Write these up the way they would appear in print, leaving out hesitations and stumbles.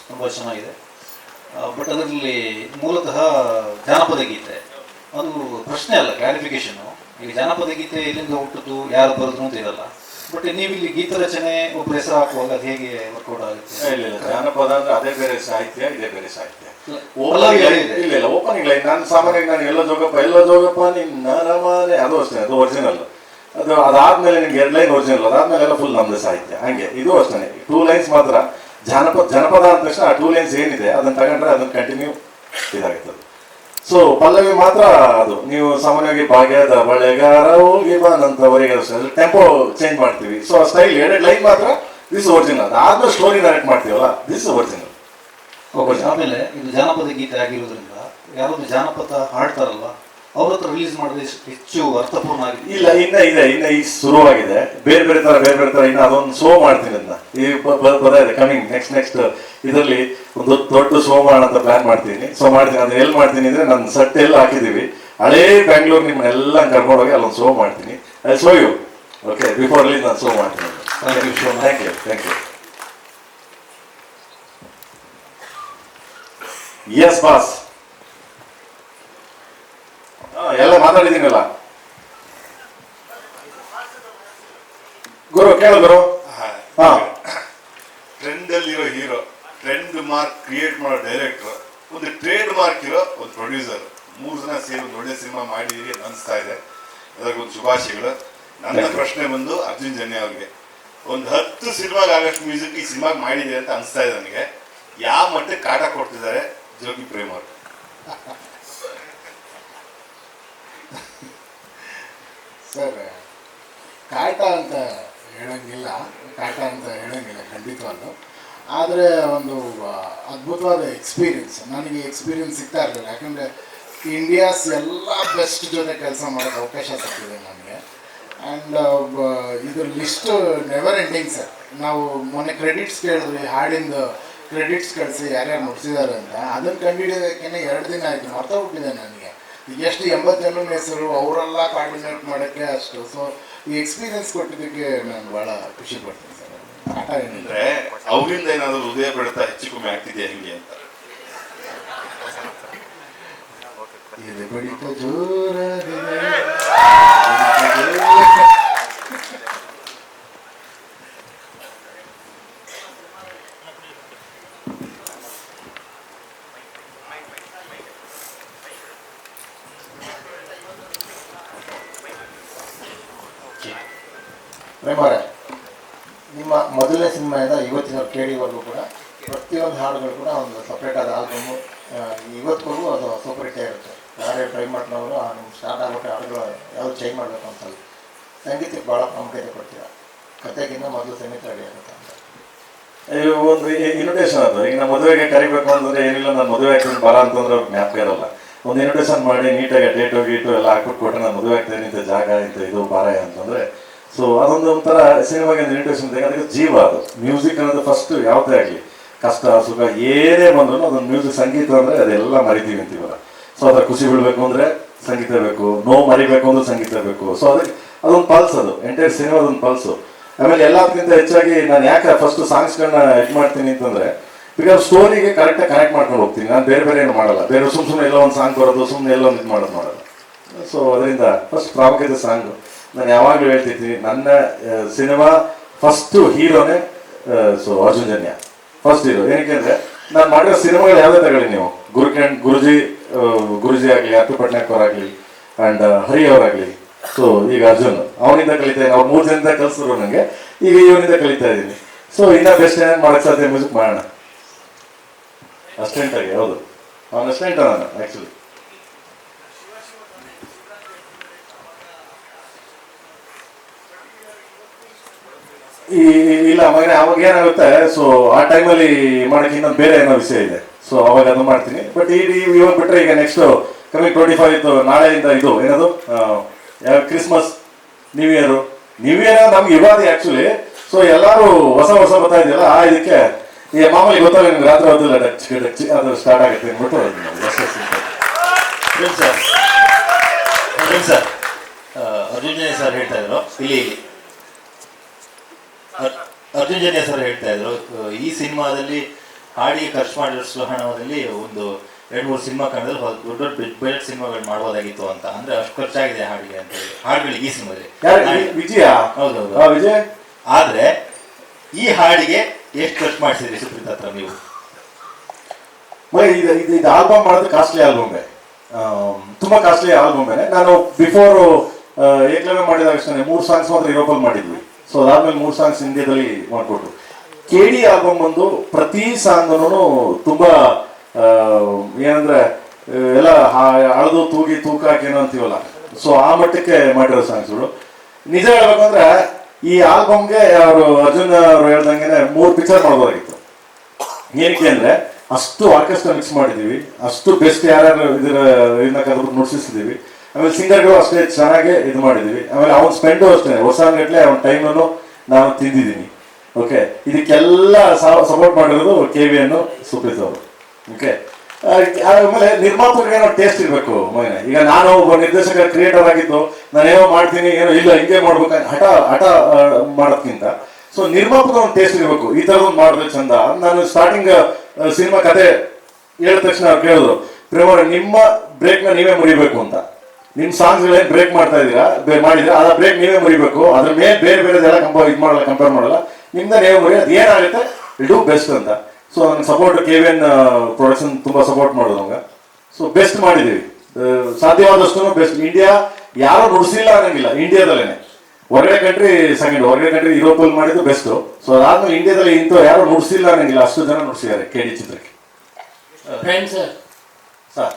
ತುಂಬ ಚೆನ್ನಾಗಿದೆ. ಬಟ್ ಅದರಲ್ಲಿ ಮೂಲತಃ ಜಾನಪದ ಗೀತೆ ಅದು ಪ್ರಶ್ನೆ ಅಲ್ಲ, ಕ್ಲಾರಿಫಿಕೇಶನು. ಈಗ ಜಾನಪದ ಗೀತೆ ಎಲ್ಲಿಂದ ಹುಟ್ಟಿದ್ದು, ಯಾರು ಬರೆದ್ರು ಅಂತ ಇರಲ್ಲ. ಬಟ್ ನೀವಿಲ್ಲಿ ಗೀತ ರಚನೆ ಒಬ್ಬರು ಹೆಸರು ಹಾಕುವಾಗ ಅದು ಹೇಗೆ ವರ್ಕೌಟ್ ಆಗುತ್ತೆ? ಇಲ್ಲ, ಜಾನಪದ ಅಂದ್ರೆ ಅದೇ ಬೇರೆ ಸಾಹಿತ್ಯ, ಇದೇ ಬೇರೆ ಸಾಹಿತ್ಯ. ಇಲ್ಲ ಓಪನಿಂಗ್ ಲೈನ್ ನಾನು ಸಾಮಾನ್ಯವಾಗಿ ನಾನು ಎಲ್ಲ ಜೋಗಪ್ಪ ನಿನ್ನ ನಮನೆ ಅದು ಅಷ್ಟೇ, ಅದು ಒರಿಜಿನಲ್. ಅದಾದ್ಮೇಲೆ ನಿಮ್ಗೆ 2 ಲೈನ್ ಒರಿಜಿನಲ್, ಅದಾದ್ಮೇಲೆ ಎಲ್ಲ ಫುಲ್ ನಮ್ದು ಸಾಹಿತ್ಯ. ಹಂಗೆ ಇದು ಅಷ್ಟೇ, 2 ಲೈನ್ಸ್ ಮಾತ್ರ ಜನಪದ ಅಂದ ತಕ್ಷಣ ಆ 2 ಲೈನ್ಸ್ ಏನಿದೆ ಅದನ್ನ ತಗೊಂಡ್ರೆ ಅದನ್ನ ಕಂಟಿನ್ಯೂ ಇದಾಗುತ್ತದೆ. ಸೊ ಪಲ್ಲವಿ ಮಾತ್ರ ಅದು ನೀವು ಸಾಮಾನ್ಯವಾಗಿ ಭಾಗ್ಯದ ಬಳೆಗಾರ ಹೋಗಿ ಬಾನಂತವರೆಗೆ ಟೆಂಪೋ ಚೇಂಜ್ ಮಾಡ್ತೀವಿ. ಸೊ ಸ್ಟೈಲ್ 2 ಲೈನ್ ಮಾತ್ರ ದಿಸ್ ಒರಿಜಿನಲ್. ಅದಾದ್ಮೇಲೆ ಸ್ಟೋರಿ ನರೇಟ್ ಮಾಡ್ತೀವಲ್ಲ, ದಿಸ್ ಒರಿಜಿನಲ್. ಆಮೇಲೆ ಇದು ಜಾನಪದ ಗೀತೆ ಆಗಿರೋದ್ರಿಂದ ಯಾರಾದ್ರೂ ಜಾನಪದ ಹಾಡ್ತಾರಲ್ವಾ, ಅವ್ರ ಹತ್ರ ರಿಲೀಸ್ ಮಾಡಿದ್ರೆ ಹೆಚ್ಚು ಅರ್ಥಪೂರ್ಣ ಆಗಿದೆ. ಇಲ್ಲ, ಇನ್ನ ಈಗ ಶುರುವಾಗಿದೆ. ಬೇರೆ ತರ ಇನ್ನು ಅದೊಂದು ಶೋ ಮಾಡ್ತೀನಿ. ಅದನ್ನ ಈ ಇದೆ ಕಮಿಂಗ್ ನೆಕ್ಸ್ಟ್ ಇದರಲ್ಲಿ ಒಂದು ದೊಡ್ಡ ಶೋ ಮಾಡೋಣ ಅಂತ ಪ್ಲಾನ್ ಮಾಡ್ತೀನಿ. ಅದನ್ನ ಎಲ್ಲಿ ಮಾಡ್ತೀನಿ ಅಂದ್ರೆ ನನ್ನ ಸೆಟ್ ಎಲ್ಲ ಹಾಕಿದೀವಿ. ಹಳೇ ಬ್ಯಾಂಗ್ಳೂರ್ ನಿಮ್ಮನ್ನೆಲ್ಲ ಕರ್ಕೊಂಡೋಗಿ ಅಲ್ಲೊಂದು ಶೋ ಮಾಡ್ತೀನಿ. I show you. Okay, before release ನಾನು ಶೋ ಮಾಡ್ತೀನಿ. Thank you. ಎಸ್ ಬಾಸ್, ಎಲ್ಲ ಮಾತಾಡಿದ್ದೀನಲ್ಲ ಗುರು, ಕೇಳು ಗುರು. ಟ್ರೆಂಡ್ ಅಲ್ಲಿರೋ ಹೀರೋ, ಟ್ರೆಂಡ್ ಮಾರ್ಕ್ ಕ್ರಿಯೇಟ್ ಮಾಡೋ ಡೈರೆಕ್ಟರ್, ಒಂದು ಟ್ರೇಡ್ ಮಾರ್ಕ್ ಇರೋ ಒಂದು ಪ್ರೊಡ್ಯೂಸರ್, 3 ಜನ ಸೇರಿ ಒಂದು ಒಳ್ಳೆ ಸಿನಿಮಾ ಮಾಡಿದೀರಿ ಅನಿಸ್ತಾ ಇದೆ. ಅದಕ್ಕೊಂದು ಶುಭಾಶಯಗಳು. ನನ್ನ ಪ್ರಶ್ನೆ ಬಂದು ಅರ್ಜುನ್ ಜನ್ಯ ಅವ್ರಿಗೆ, ಒಂದು 10 ಸಿನಿಮಾಗೆ ಆಗಷ್ಟು ಮ್ಯೂಸಿಕ್ ಈ ಸಿನಿಮಾಗೆ ಮಾಡಿದೆ ಅಂತ ಅನಿಸ್ತಾ ಇದೆ ನನಗೆ. ಯಾವ ಮಟ್ಟಕ್ಕೆ ಕಾಟ ಕೊಡ್ತಿದ್ದಾರೆ ಜೋಗಿ ಪ್ರೇಮ್ ಅವರು? ಸರ್, ಕಾಟ ಅಂತ ಹೇಳಂಗಿಲ್ಲ ಖಂಡಿತವಾಗ್ಲೂ. ಆದರೆ ಒಂದು ಅದ್ಭುತವಾದ ಎಕ್ಸ್ಪೀರಿಯನ್ಸ್, ನನಗೆ ಎಕ್ಸ್ಪೀರಿಯನ್ಸ್ ಸಿಗ್ತಾ ಇರಲಿಲ್ಲ. ಯಾಕಂದರೆ ಇಂಡಿಯಾಸ್ ಎಲ್ಲ ಬೆಸ್ಟ್ ಜೊತೆ ಕೆಲಸ ಮಾಡೋಕ್ಕೆ ಅವಕಾಶ ಸಿಗ್ತಿದೆ ನನಗೆ. ಆ್ಯಂಡ್ ಇದ್ರ ಲಿಸ್ಟ್ ನೆವರ್ ಎಂಡಿಂಗ್ ಸರ್. ನಾವು ಮೊನ್ನೆ ಕ್ರೆಡಿಟ್ಸ್ ಕೇಳಿದ್ವಿ, ಹಾಡಿಂದ ಕ್ರೆಡಿಟ್ಸ್ ಕಳಿಸಿ ಯಾರ್ಯಾರು ನುಡಿಸಿದ್ದಾರೆ ಅಂತ. ಅದನ್ನು ಕಂಡುಹಿಡಿಯೋದಕ್ಕೆ 2 ದಿನ ಆಯಿತು, ಮರ್ತೋಗ್ಬಿಟ್ಟಿದೆ ನನಗೆ. ಈಗ ಎಷ್ಟು 80 ಜನನ ಹೆಸರು, ಅವರೆಲ್ಲ ಕೋಆರ್ಡಿನೇಟ್ ಮಾಡೋಕ್ಕೆ ಅಷ್ಟು. ಸೊ ಈ ಎಕ್ಸ್ಪೀರಿಯನ್ಸ್ ಕೊಟ್ಟಿದ್ದಕ್ಕೆ ನಾನು ಭಾಳ ಖುಷಿ ಪಡ್ತೀನಿ ಸರ್. ಆಟ ಏನಂದರೆ ಅವರಿಂದ ಏನಾದರೂ ಹೃದಯ ಬಡಿತ ಹೆಚ್ಚು ಕಮ್ಮಿ ಆಗ್ತಿದೆಯಾ ಹಿಂಗೆ ಅಂತ? ಇದು ಬಡಿತ ಜೋರಾಗಿದೆ. ಪ್ರೇಮರೇ, ನಿಮ್ಮ ಮೊದಲನೇ ಸಿನಿಮಾಯಿಂದ ಇವತ್ತಿನ ಕೇಳಿವರೆಗೂ ಕೂಡ ಪ್ರತಿಯೊಂದು ಹಾಡುಗಳು ಕೂಡ ಒಂದು ಸಪ್ರೇಟ್ ಆದ ಆಲ್ಬಮ್ಮು ಇವತ್ತಿಗೂ ಅದು ಸೂಪರಿಟೇ ಇರುತ್ತೆ. ಯಾರೇ ಟ್ರೈ ಮಾಡಿನವರು ನಿಮ್ಗೆ ಸ್ಟಾರ್ಟ್ ಆಗೋಕ್ಕೆ ಹಾಡುಗಳು ಯಾವುದು ಚೇಂಜ್ ಮಾಡಬೇಕು ಅಂತಲ್ಲ, ಸಂಗೀತಕ್ಕೆ ಭಾಳ ಪ್ರಾಮುಖ್ಯತೆ ಕೊಡ್ತೀರ. ಕತೆಗಿಂತ ಮೊದಲು ಸಂಗೀತ ರೆಡಿ ಆಗುತ್ತೆ ಅಂತ ಒಂದು ಇನ್ವಿಟೇಷನ್. ಅದು ಈಗ ನಮ್ಮ ಮದುವೆಗೆ ಕರಿಬೇಕು ಅಂತಂದ್ರೆ ಏನಿಲ್ಲ, ನಾನು ಮದುವೆ ಆಗ್ತೀನಿ ಬರ ಅಂತಂದ್ರೆ ಜ್ಞಾಪಕ ಇರೋಲ್ಲ. ಒಂದು ಇನ್ವಿಟೇಷನ್ ಮಾಡಿ ನೀಟಾಗಿ ಡೇಟು ಗೀಟು ಎಲ್ಲ ಹಾಕ್ಬಿಟ್ಟು ಕೊಟ್ಟರೆ ನಾನು ಮದುವೆ ಆಗ್ತೇನೆ ಇಂಥ ಜಾಗ ಇಂಥ ಇದು ಬಾರ ಅಂತಂದರೆ, ಸೊ ಅದೊಂದು ಒಂಥರ ಸಿನಿಮಾಗೆ ಇನ್ವಿಟೇಷನ್ ಅದಕ್ಕೆ ಜೀವ. ಅದು ಮ್ಯೂಸಿಕ್ ಅನ್ನೋದು ಫಸ್ಟ್ ಯಾವುದೇ ಆಗಲಿ, ಕಷ್ಟ ಸುಖ ಏನೇ ಬಂದ್ರು ಅದೊಂದು ಮ್ಯೂಸಿಕ್, ಸಂಗೀತ ಅಂದರೆ ಅದೆಲ್ಲ ಮರಿತೀವಿ ಅಂತೀವಲ್ಲ. ಸೊ ಅದ್ರ ಖುಷಿ ಬೀಳಬೇಕು ಅಂದರೆ ಸಂಗೀತ ಬೇಕು, ನೋವು ಮರಿಬೇಕು ಅಂದ್ರೆ ಸಂಗೀತ ಬೇಕು. ಸೊ ಅದೊಂದು ಪಲ್ಸ್, ಅದು ಎಂಟೈರ್ ಸಿನಿಮಾದೊಂದು ಪಲ್ಸು. ಆಮೇಲೆ ಎಲ್ಲದಕ್ಕಿಂತ ಹೆಚ್ಚಾಗಿ ನಾನು ಯಾಕೆ ಫಸ್ಟ್ ಸಾಂಗ್ಸ್ಗಳನ್ನ ಇದು ಮಾಡ್ತೀನಿ ಅಂತಂದರೆ, ಬಿಕಾಸ್ ಸ್ಟೋರಿಗೆ ಕರೆಕ್ಟಾಗಿ ಕನೆಕ್ಟ್ ಮಾಡ್ಕೊಂಡು ಹೋಗ್ತೀನಿ. ನಾನು ಬೇರೆ ಏನು ಮಾಡಲ್ಲ. ಬೇರೆ ಸುಮ್ಮನೆ ಎಲ್ಲ ಒಂದು ಸಾಂಗ್ ಬರೋದು, ಸುಮ್ಮನೆ ಎಲ್ಲ ಒಂದು ಇದು ಮಾಡಲ್ಲ. ಸೊ ಅದರಿಂದ ಫಸ್ಟ್ ಪ್ರಾಮುಖ್ಯತೆ ಸಾಂಗು. ನಾನು ಯಾವಾಗಲೂ ಹೇಳ್ತಿರ್ತೀನಿ, ನನ್ನ cinema first ಹೀರೋನೇ Arjun Janya first hero. ಏನಕ್ಕೆ ಅಂದರೆ ನಾನು ಮಾಡಿರೋ ಸಿನಿಮಾಗಳು ಯಾವುದೇ ತಗೊಳ್ಳಿ ನೀವು, ಗುರುಜಿ ಆಗಲಿ, ಅರ್ಪಿ ಪಟ್ನಾಯಕ್ ಅವರಾಗಲಿ ಆ್ಯಂಡ್ ಹರಿ ಅವರಾಗಲಿ. ಸೊ ಈಗ ಅರ್ಜುನ್ ಅವನಿಂದ ಕಲಿತಾ ಇದ್ದೀನಿ, ಅವ್ರು 3 ಜನದಿಂದ ಕಲಿಸಿದ್ರು ನನಗೆ, ಈಗ ಇವನಿಂದ ಕಲಿತಾ ಇದ್ದೀನಿ. ಸೊ ಇನ್ನೂ ಬೆಸ್ಟ್ ಏನೇನು ಮಾಡೋಕ್ಕೆ ಸಾಧ್ಯ ಮ್ಯೂಸಿಕ್ ಮಾಡೋಣ ಅಸ್ಟೆಂಟಾಗಿ. ಹೌದು, ಅವನು ಅಸ್ಟೆಂಟ ನಾನು ಆ್ಯಕ್ಚುಲಿ. ಇಲ್ಲ ಮಗನೇ, ಅವಾಗ ಏನಾಗುತ್ತೆ, ಸೊ ಆ ಟೈಮಲ್ಲಿ ಮಾಡೋಕ್ಕೆ ಇನ್ನೊಂದು ಬೇರೆ ಏನೋ ವಿಷಯ ಇದೆ. ಸೊ ಅವಾಗ ಅದು ಮಾಡ್ತೀನಿ. ಬಟ್ ಇವಾಗ ಬಿಟ್ಟರೆ ಈಗ ನೆಕ್ಸ್ಟ್ ಕಮಿಂಗ್ 25 ನಾಳೆಯಿಂದ ಇದು ಏನದು ಕ್ರಿಸ್ಮಸ್, ನ್ಯೂ ಇಯರ್ ನಮ್ಗೆ ಯುಗಾದಿ ಆ್ಯಕ್ಚುಲಿ. ಸೊ ಎಲ್ಲರೂ ಹೊಸ ಬರ್ತಾ ಇದೆಯಲ್ಲ, ಇದಕ್ಕೆ ಈ ಮಾಮೂಲಿ ಗೊತ್ತಾಗ ನಿಮ್ಗೆ ರಾತ್ರಿ ಹೊತ್ತಿಲ್ಲ ಡಚ್ಚಿ ಅದು ಸ್ಟಾರ್ಟ್ ಆಗುತ್ತೆ ಅಂದ್ಬಿಟ್ಟು ಸರ್ ಅರ್ಜುನ್ ಜನ್ಯ ಸರ್ ಹೇಳ್ತಾ ಇದ್ರು, ಇಲ್ಲಿ ಅರ್ಜುನ್ ಜನ್ಯ ಸರ್ ಹೇಳ್ತಾ ಇದ್ರು, ಈ ಸಿನಿಮಾದಲ್ಲಿ ಹಾಡಿಗೆ ಖರ್ಚು ಮಾಡಿರೋಷ್ಟು ಹಣದಲ್ಲಿ ಒಂದು 2-3 ಸಿನಿಮಾ ಕನ್ನಡದಲ್ಲಿ ದೊಡ್ಡ ದೊಡ್ಡ ಬಜೆಟ್ ಸಿನಿಮಾಗಳು ಮಾಡ್ಬೋದಾಗಿತ್ತು ಅಂತ, ಅಂದ್ರೆ ಅಷ್ಟು ಖರ್ಚಾಗಿದೆ ಹಾಡಿಗೆ ಅಂತ ಹೇಳಿ, ಹಾಡುಗಳಿಗೆ ಈ ಸಿನಿಮಾದಲ್ಲಿ. ವಿಜಯ? ಹೌದೌದು. ವಿಜಯ್. ಆದ್ರೆ ಈ ಹಾಡಿಗೆ ಎಷ್ಟು ಖರ್ಚು ಮಾಡಿಸಿದ್ರಿ ಸುಪ್ರೀತ್ ಹತ್ರ ನೀವು? ಇದು ಆಲ್ಬಮ್ ಮಾಡೋದು ಕಾಸ್ಟ್ಲಿ ಆಲ್ಬಮ್, ತುಂಬಾ ಕಾಸ್ಟ್ಲಿ ಆಲ್ಬಮ್. ನಾನು ಬಿಫೋರ್ ಏಕಲವ್ಯ ಮಾಡಿದಾಗ ಅಷ್ಟೇ 3 ಸಾಂಗ್ಸ್ ಮಾತ್ರ ಯುರೋಪಲ್ಲಿ ಮಾಡಿದ್ವಿ. ಸೊ ಅದಾದ್ಮೇಲೆ 3 ಸಾಂಗ್ಸ್ ಇಂಡಿಯಾದಲ್ಲಿ ಮಾಡ್ಕೊಟ್ಟು KD ಆಲ್ಬಮ್ ಬಂದು ಪ್ರತಿ ಸಾಂಗ್ನು ತುಂಬಾ ಏನಂದ್ರೆ ಎಲ್ಲ ಅಳದು ತೂಗಿ ತೂಕ ಹಾಕೇನೋ ಅಂತೀವಲ್ಲ, ಸೊ ಆ ಮಟ್ಟಕ್ಕೆ ಮಾಡಿರೋ ಸಾಂಗ್ಸ್ಗಳು. ನಿಜ ಹೇಳ್ಬೇಕಂದ್ರೆ ಈ ಆಲ್ಬಮ್ಗೆ ಅವರು ಅರ್ಜುನ್ ಅವರು ಹೇಳ್ದಂಗೆ 3 ಪಿಕ್ಚರ್ ಮಾಡ್ಬೋದಾಗಿತ್ತು. ಏನಕ್ಕೆ ಅಂದ್ರೆ ಅಷ್ಟು ಆರ್ಕೆಸ್ಟ್ರಾ ಮಿಕ್ಸ್ ಮಾಡಿದೀವಿ, ಅಷ್ಟು ಬೆಸ್ಟ್ ಯಾರ್ಯಾರು ಇದನ್ನ ಕರೆದು ನುಡಿಸಿದೀವಿ. ಆಮೇಲೆ ಸಿಂಗರ್ಗಳು ಅಷ್ಟೇ ಚೆನ್ನಾಗಿ ಇದು ಮಾಡಿದೀವಿ. ಆಮೇಲೆ ಅವ್ನ ಸ್ಪೆಂಡು ಅಷ್ಟೇ ವರ್ಷಗಟ್ಟಲೆ ಅವ್ನ ಟೈಮನ್ನು ನಾನು ತಿಂದಿದ್ದೀನಿ. ಓಕೆ, ಇದಕ್ಕೆಲ್ಲ ಸಪೋರ್ಟ್ ಮಾಡಿರೋದು KVN ಸುಪ್ರೀತ್ ಅವರು. ಓಕೆ, ಆಮೇಲೆ ನಿರ್ಮಾಪಕರಿಗೆ ಏನೋ ಟೇಸ್ಟ್ ಇರಬೇಕು ಮಗನೆ. ಈಗ ನಾನು ಒಬ್ಬ ನಿರ್ದೇಶಕ ಕ್ರಿಯೇಟರ್ ಆಗಿದ್ದು ನಾನೇನೋ ಮಾಡ್ತೀನಿ, ಏನೋ ಇಲ್ಲ ಹಿಂಗೆ ಮಾಡ್ಬೇಕು ಹಠ ಮಾಡೋದ್ಕಿಂತ ಸೊ ನಿರ್ಮಾಪಕ ಒಂದು ಟೇಸ್ಟ್ ಇರಬೇಕು. ಈ ಥರದೊಂದು ಮಾಡಿದ್ರೆ ಚಂದ. ನಾನು ಸ್ಟಾರ್ಟಿಂಗ್ ಸಿನಿಮಾ ಕತೆ ಹೇಳಿದ ತಕ್ಷಣ ಅವ್ರು ಕೇಳಿದ್ರು, ಪ್ರೇಮವ್ರೆ ನಿಮ್ಮ ಬ್ರೇಕ್ನ ನೀವೇ ಮುರಿಬೇಕು ಅಂತ. ನಿಮ್ಮ ಸಾಂಗ್ಸ್ಗಳೇನು ಬ್ರೇಕ್ ಮಾಡ್ತಾ ಇದ್ದೀರಾ ಮಾಡಿದ್ರೆ ಅದ ಬ್ರೇಕ್ ನೀವೇ ಮುರಿಬೇಕು, ಅದ್ರ ಮೇಲೆ ಬೇರೆ ಬೇರೆದೆಲ್ಲ ಇದು ಮಾಡಲ್ಲ, ಕಂಪೇರ್ ಮಾಡಲ್ಲ, ನಿಮ್ದ ನೀವೇ ಮುರಿ, ಅದು ಏನಾಗುತ್ತೆ ವಿಲ್ ಡೂ ಬೆಸ್ಟ್ ಅಂತ. ಸೊ ನನ್ನ ಸಪೋರ್ಟ್ KVN ಪ್ರೊಡಕ್ಷನ್ ತುಂಬಾ ಸಪೋರ್ಟ್ ಮಾಡೋದು ನಮ್ಗೆ. ಸೊ ಬೆಸ್ಟ್ ಮಾಡಿದೀವಿ, ಸಾಧ್ಯವಾದಷ್ಟು ಬೆಸ್ಟ್. ಇಂಡಿಯಾ ಯಾರು ನುಡಿಸಿಲ್ಲ ಅನ್ನಂಗಿಲ್ಲ, ಇಂಡಿಯಾದಲ್ಲೇನೆ. ಹೊರಗಡೆ ಕಂಟ್ರಿ ಸೆಕೆಂಡ್, ಹೊರಗಡೆ ಕಂಟ್ರಿ ಯುರೋಪಲ್ಲಿ ಮಾಡಿದ್ದು ಬೆಸ್ಟ್. ಸೊ ಅದಾದ್ಮೇಲೆ ಇಂಡಿಯಾದಲ್ಲಿ ಇಂಥ ಯಾರು ನುಡಿಸಿಲ್ಲ ಅನ್ನಂಗಿಲ್ಲ, ಅಷ್ಟು ಜನ ನುಡಿಸಿದ್ದಾರೆ KD ಚಿತ್ರಕ್ಕೆ. ಸರ್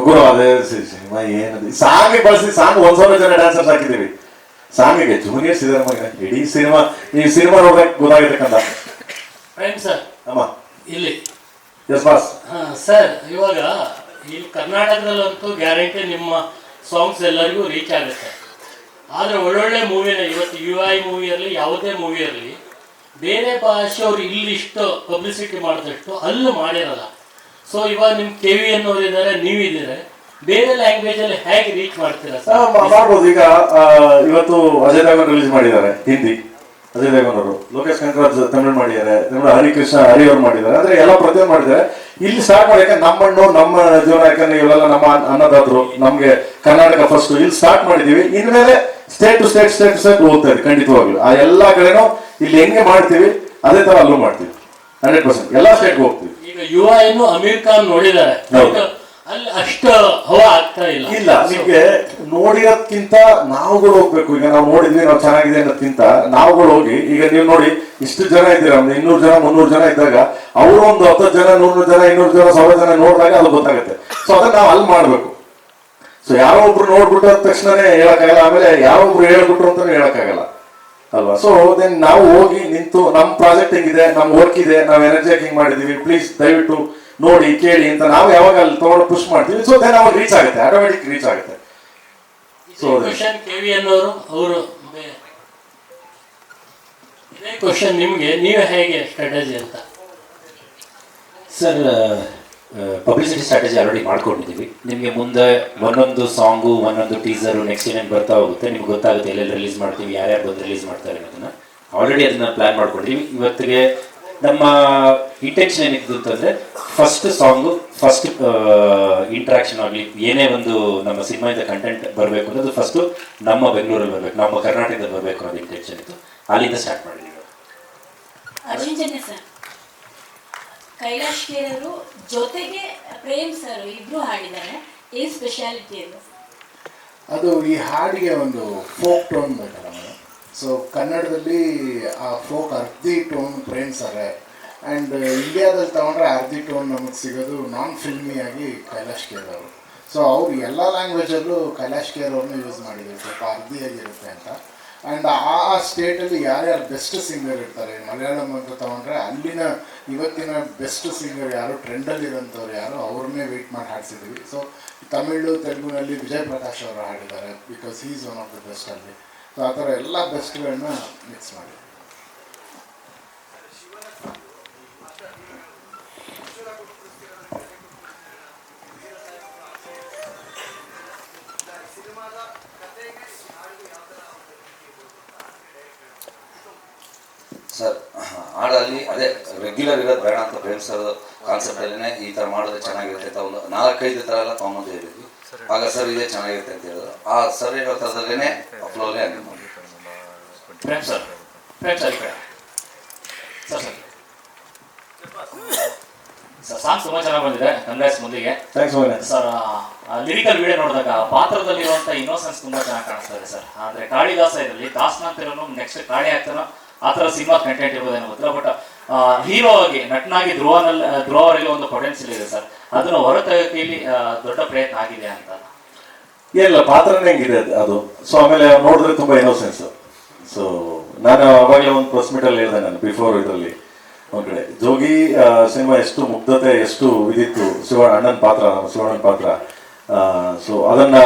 ಗುರು ಅದೇ ಏನದು ಸಾಂಗ್ ಬಳಸಿ ಸಾಂಗ್ 1,000 ಜನ ಡ್ಯಾನ್ಸರ್ಸ್ ಹಾಕಿದ್ದೀವಿ ಸಾಂಗಿಗೆ. ಜೂನಿಯರ್ಸ್ ಇದಾರೆ ಮಗ, ಇಡೀ ಸಿನಿಮಾ ಈ ಸಿನಿಮಾ ನೋಡ್ಬೇಕು ಗೊತ್ತಾಗಿರ್ತಕ್ಕಂಥ ಅಮ್ಮ ಇಲ್ಲಿ. Yes boss. ಸರ್, ಇವಾಗ ಇಲ್ಲಿ ಕರ್ನಾಟಕದಲ್ಲಂತೂ ಗ್ಯಾರಂಟಿ ನಿಮ್ಮ ಸಾಂಗ್ಸ್ ಎಲ್ಲರಿಗೂ ರೀಚ್ ಆಗುತ್ತೆ. ಆದರೆ ಒಳ್ಳೊಳ್ಳೆ ಮೂವಿನ ಇವತ್ತು UI ಮೂವಿ ಇರಲಿ, ಯಾವುದೇ ಮೂವಿ ಇರಲಿ, ಬೇರೆ ಭಾಷೆಯವರು ಇಲ್ಲಿಷ್ಟು ಪಬ್ಲಿಸಿಟಿ ಮಾಡಿದಷ್ಟು ಅಲ್ಲೂ ಮಾಡಿರಲ್ಲ. ಸೊ ಇವಾಗ ನಿಮ್ಮ KVN ಅವರು ಇದ್ದಾರೆ, ನೀವಿದ್ದೀರ, ಬೇರೆ ಲ್ಯಾಂಗ್ವೇಜ್ ಅಲ್ಲಿ ಹೇಗೆ ರೀಚ್ ಮಾಡ್ತೀರಾ? ಮಾಡ್ಬೋದು. ಈಗ ಇವತ್ತು ಅಜಯ್ ದೇವಗನ್ ರಿಲೀಸ್ ಮಾಡಿದ್ದಾರೆ ಹಿಂದಿ, ಅಜಯ್ ದೇವಗನ್ ಅವರು. ಲೋಕೇಶ್ ಕನಕರಾಜ್ ತಮಿಳು ಮಾಡಿದ್ದಾರೆ, ತಮಿಳು ಹರಿಕೃಷ್ಣ ಹರಿ ಅವರು ಮಾಡಿದ್ದಾರೆ. ಅಂದ್ರೆ ಎಲ್ಲ ಪ್ರತಿಯೊಂದು ಮಾಡಿದ್ದಾರೆ. ಇಲ್ಲಿ ಸ್ಟಾರ್ಟ್ ಮಾಡಿ, ಯಾಕಂದ್ರೆ ನಮ್ಮ ಮಣ್ಣು ನಮ್ಮ ಜೀವನ, ಯಾಕಂದ್ರೆ ಇವೆಲ್ಲ ನಮ್ಮ ಅನ್ನದಾತರು, ನಮ್ಗೆ ಕರ್ನಾಟಕ ಫಸ್ಟ್ ಇಲ್ಲಿ ಸ್ಟಾರ್ಟ್ ಮಾಡಿದೀವಿ. ಇನ್ಮೇಲೆ ಸ್ಟೇಟ್ ಟು ಸ್ಟೇಟ್ ಹೋಗ್ತಾ ಇದೆ ಖಂಡಿತವಾಗ್ಲು. ಆ ಎಲ್ಲಾ ಕಡೆನೂ ಇಲ್ಲಿ ಹೆಂಗೆ ಮಾಡ್ತೀವಿ ಅದೇ ತರ ಅಲ್ಲೂ ಮಾಡ್ತೀವಿ. 100% ಎಲ್ಲಾ ಸ್ಟೇಟ್ಗೆ ಹೋಗ್ತೀವಿ. ಈಗ UI ಅಮೀರ್ ಖಾನ್ ನೋಡಿದ್ದಾರೆ, ಅಲ್ಲಿ ಅಷ್ಟು ಹವಾ ಆಗ್ತಾ ಇಲ್ಲ. ಇಲ್ಲ, ನಿಮ್ಗೆ ನೋಡಿರೋದ್ಕಿಂತ ನಾವುಗಳು ಹೋಗ್ಬೇಕು. ಈಗ ನಾವು ನೋಡಿದ್ವಿ, ನಾವು ಚೆನ್ನಾಗಿದೆ ಅನ್ನೋದ್ಕಿಂತ ನಾವುಗಳು ಹೋಗಿ, ಈಗ ನೀವು ನೋಡಿ ಇಷ್ಟು ಜನ ಇದ್ದೀರಾ, ಒಂದು 200 ಜನ 300 ಜನ ಇದ್ದಾಗ ಅವರು ಒಂದು 10 ಜನ 100 ಜನ 200 ಜನ 1000 ಜನ ನೋಡಿದಾಗ ಅದು ಗೊತ್ತಾಗುತ್ತೆ. ಸೊ ಅದನ್ನ ನಾವು ಅಲ್ಲಿ ಮಾಡ್ಬೇಕು. ಸೊ ಯಾರೋ ಒಬ್ರು ನೋಡ್ಬಿಟ್ಟು ಅಂದ ತಕ್ಷಣನೇ ಹೇಳಕ್ಕಾಗಲ್ಲ, ಆಮೇಲೆ ಯಾರೊಬ್ರು ಹೇಳ್ಬಿಟ್ರು ಅಂತಾನೆ ಹೇಳಕ್ಕಾಗಲ್ಲ ಅಲ್ವಾ. ಸೊ ದೆನ್ ನಾವು ಹೋಗಿ ನಿಂತು ನಮ್ಮ ಪ್ರಾಜೆಕ್ಟ್ ಹೆಂಗಿದೆ, ನಮ್ಮ ವರ್ಕ್ ಇದೆ, ನಾವು ಎನರ್ಜಿ ಹಿಂಗ್ ಮಾಡಿದೀವಿ, ಪ್ಲೀಸ್ ದಯವಿಟ್ಟು ನೋಡಿ ಕೇಳಿ ಅಂತ ನಾವು ಯಾವಾಗ ಅಲ್ಲಿ ತಗೊಂಡು ಪುಷ್ ಮಾಡ್ತೀವಿ. ಸೊ ದೆನ್ ಅವಾಗ ರೀಚ್ ಆಗುತ್ತೆ, ಆಟೋಮೆಟಿಕ್ ರೀಚ್ ಆಗುತ್ತೆ. ಸೊ KVN ಅವರು ಇದೇ ಕ್ವಶನ್ ನಿಮ್ಗೆ, ನೀವು ಹೇಗೆ ಸ್ಟ್ರಾಟಜಿ ಅಂತ? ಸರ್, ಪಬ್ಲಿಸಿಟಿ ಸ್ಟ್ರಾಟಜಿ ಆಲ್ರೆಡಿ ಮಾಡ್ಕೊಂಡಿದ್ದೀವಿ. ನಿಮಗೆ ಮುಂದೆ ಒಂದೊಂದು ಸಾಂಗು, ಒಂದೊಂದು ಟೀಸರು ನೆಕ್ಸ್ಟ್ ಏನೇನು ಬರ್ತಾ ಹೋಗುತ್ತೆ, ನಿಮ್ಗೆ ಗೊತ್ತಾಗುತ್ತೆ ಎಲ್ಲೆಲ್ಲಿ ರಿಲೀಸ್ ಮಾಡ್ತೀವಿ, ಯಾರ್ಯಾರು ಬಂದು ರಿಲೀಸ್ ಮಾಡ್ತಾರೆ ಅನ್ನೋದನ್ನ ಆಲ್ರೆಡಿ ಅದನ್ನ ಪ್ಲಾನ್ ಮಾಡ್ಕೊಂಡಿದ್ದೀವಿ. ಇವತ್ತಿಗೆ ನಮ್ಮ ಇಂಟೆನ್ಷನ್ ಏನಿತ್ತು ಅಂತಂದರೆ, ಫಸ್ಟ್ ಸಾಂಗು, ಫಸ್ಟ್ ಇಂಟ್ರಾಕ್ಷನ್ ಆಗಲಿ, ಏನೇ ಒಂದು ನಮ್ಮ ಸಿನಿಮಾಯಿಂದ ಕಂಟೆಂಟ್ ಬರಬೇಕು ಅನ್ನೋದು ಫಸ್ಟು ನಮ್ಮ ಬೆಂಗಳೂರಲ್ಲಿ ಬರಬೇಕು, ನಮ್ಮ ಕರ್ನಾಟಕದಲ್ಲಿ ಬರಬೇಕು ಅನ್ನೋದು ಇಂಟೆನ್ಷನ್ ಇತ್ತು. ಅಲ್ಲಿಂದ ಸ್ಟಾರ್ಟ್ ಮಾಡಿದ್ದೀವಿ. ಅರ್ಜುನ್ ಜನ್ಯ ಸರ್, ಕೈಲಾಶ್ ಖೇರ್ ಅವರು ಜೊತೆಗೆ ಪ್ರೇಮ್ ಸರ್ ಇಬ್ರು ಹಾಡಿದ್ದಾರೆ. ಏನ್ ಸ್ಪೆಷಾಲಿಟಿ ಅದು? ಅದು ಈ ಹಾಡಿಗೆ ಒಂದು ಫೋಕ್ ಟೋನ್ ಬೇಕಲ್ಲ ಮೇಡಮ್. ಸೊ ಕನ್ನಡದಲ್ಲಿ ಆ ಫೋಕ್ ಅರ್ಧಿ ಟೋನ್ ಪ್ರೇಮ್ ಸರ್, ಆ್ಯಂಡ್ ಇಂಡಿಯಾದಲ್ಲಿ ತಗೊಂಡ್ರೆ ಅರ್ಧಿ ಟೋನ್ ನಮಗೆ ಸಿಗೋದು ನಾನ್ ಫಿಲ್ಮಿಯಾಗಿ ಕೈಲಾಶ್ ಖೇರ್ ಅವರು. ಸೊ ಅವರು ಎಲ್ಲ ಲ್ಯಾಂಗ್ವೇಜಲ್ಲೂ ಕೈಲಾಶ್ ಖೇರ್ ಅವ್ರನ್ನ ಯೂಸ್ ಮಾಡಿದ್ರು, ಸ್ವಲ್ಪ ಅರ್ಧಿಯಾಗಿರುತ್ತೆ ಅಂತ. ಆ್ಯಂಡ್ ಆ ಸ್ಟೇಟಲ್ಲಿ ಯಾರ್ಯಾರು ಬೆಸ್ಟ್ ಸಿಂಗರ್ ಇರ್ತಾರೆ, ಮಲಯಾಳಂ ಅಂತ ತೊಗೊಂಡ್ರೆ ಅಲ್ಲಿನ ಇವತ್ತಿನ ಬೆಸ್ಟ್ ಸಿಂಗರ್ ಯಾರು, ಟ್ರೆಂಡಲ್ಲಿರೋಂಥವ್ರು ಯಾರು, ಅವ್ರನ್ನೇ ವೆಯ್ಟ್ ಮಾಡಿ ಹಾಡಿಸಿದ್ದೀವಿ. ಸೊ ತಮಿಳು ತೆಲುಗುನಲ್ಲಿ ವಿಜಯ್ ಪ್ರಕಾಶ್ ಅವರು ಹಾಡಿದ್ದಾರೆ, because he is one of the best ಅಲ್ಲಿ. ಸೊ ಆ ಥರ ಎಲ್ಲ ಬೆಸ್ಟ್ಗಳನ್ನ ಮಿಕ್ಸ್ ಮಾಡಿ. ಸರ್ ಹಾಡಲ್ಲಿ ಅದೇ ರೆಗ್ಯುಲರ್ ಇರೋದು ಬೇಡ ಅಂತ ಪ್ರೇಮ್ ಸರ್ ಕಾನ್ಸೆಪ್ಟಲ್ಲೇ ಈ ಥರ ಮಾಡಿದ್ರೆ ಚೆನ್ನಾಗಿರುತ್ತೆ ಅಂತ ಒಂದು 4-5 ಥರ ಎಲ್ಲ ತೊಗೊಂಬಂದು ಹೇಳಿದ್ವಿ. ಆಗ ಸರ್ ಇದೇ ಚೆನ್ನಾಗಿರುತ್ತೆ ಅಂತ ಹೇಳಿದ್ರು. ಆ ಸರ್ ಹೇಳೋ ಥರದಲ್ಲೇ ಫ್ಲೋಲ್ಲೇ ಆಗಿ ಮಾಡಿ. ಪ್ರೇಮ್ ಸರ್ ಈ ಕಡೆ ಸರ್ ಸಾಂಗ್ ತುಂಬ ಚೆನ್ನಾಗಿ ಬಂದಿದೆ. ಕಂಗ್ರಾಟ್ಸ್ ಮುಂದಿಗೆ ಸರ್. ಲಿರಿಕಲ್ ವಿಡಿಯೋ ನೋಡಿದಾಗ ಪಾತ್ರದಲ್ಲಿರುವಂಥ ಇನ್ನೋಸೆನ್ಸ್ ತುಂಬ ಚೆನ್ನಾಗಿ ಕಾಣಿಸ್ತಾ ಇದೆ ಸರ್. ಆದರೆ ಕಾಳಿದಾಸ ಇದರಲ್ಲಿ ದಾಸನ ಅಂತಿರೋನು ನೆಕ್ಸ್ಟ್ ಕಾಳಿ ಆಗ್ತಾನೋ ಆ ಥರ ಸಿನಿಮಾ ಕಂಟೆಂಟ್ ಇರ್ಬೋದೇನೋ ಗೊತ್ತಿಲ್ಲ. ಬಟ್ ಹೀರೋ ಆಗಿ ನಟನಾಗಿ ಧ್ರುವರಲ್ಲಿ ಒಂದು ಪೊಟೆನ್ಷಿಯಲ್ ಇದೆ ಸರ್. ಅದನ್ನು ಹೊರತೆಗೆಯಲ್ಲಿ ದೊಡ್ಡ ಪ್ರಯತ್ನ ಆಗಿದೆ ಅಂತ. ಏನಿಲ್ಲ, ಪಾತ್ರನೇ ಹೆಂಗಿದೆ ಅದು. ಸೊ ಆಮೇಲೆ ನೋಡಿದ್ರೆ ತುಂಬ ಇನ್ನೋಸೆನ್ಸ್. ಸೊ ನಾನು ಅವಾಗಲೇ ಒಂದು ಪ್ರೆಸ್ ಮೀಟಲ್ಲಿ ಹೇಳಿದೆ, ನಾನು ಬಿಫೋರ್ ಇದರಲ್ಲಿ ಒಂದು ಕಡೆ ಜೋಗಿ ಸಿನಿಮಾ ಎಷ್ಟು ಮುಗ್ಧತೆ, ಎಷ್ಟು ಇದಿತ್ತು ಅಣ್ಣನ ಪಾತ್ರ. ಸೊ ಅದನ್ನ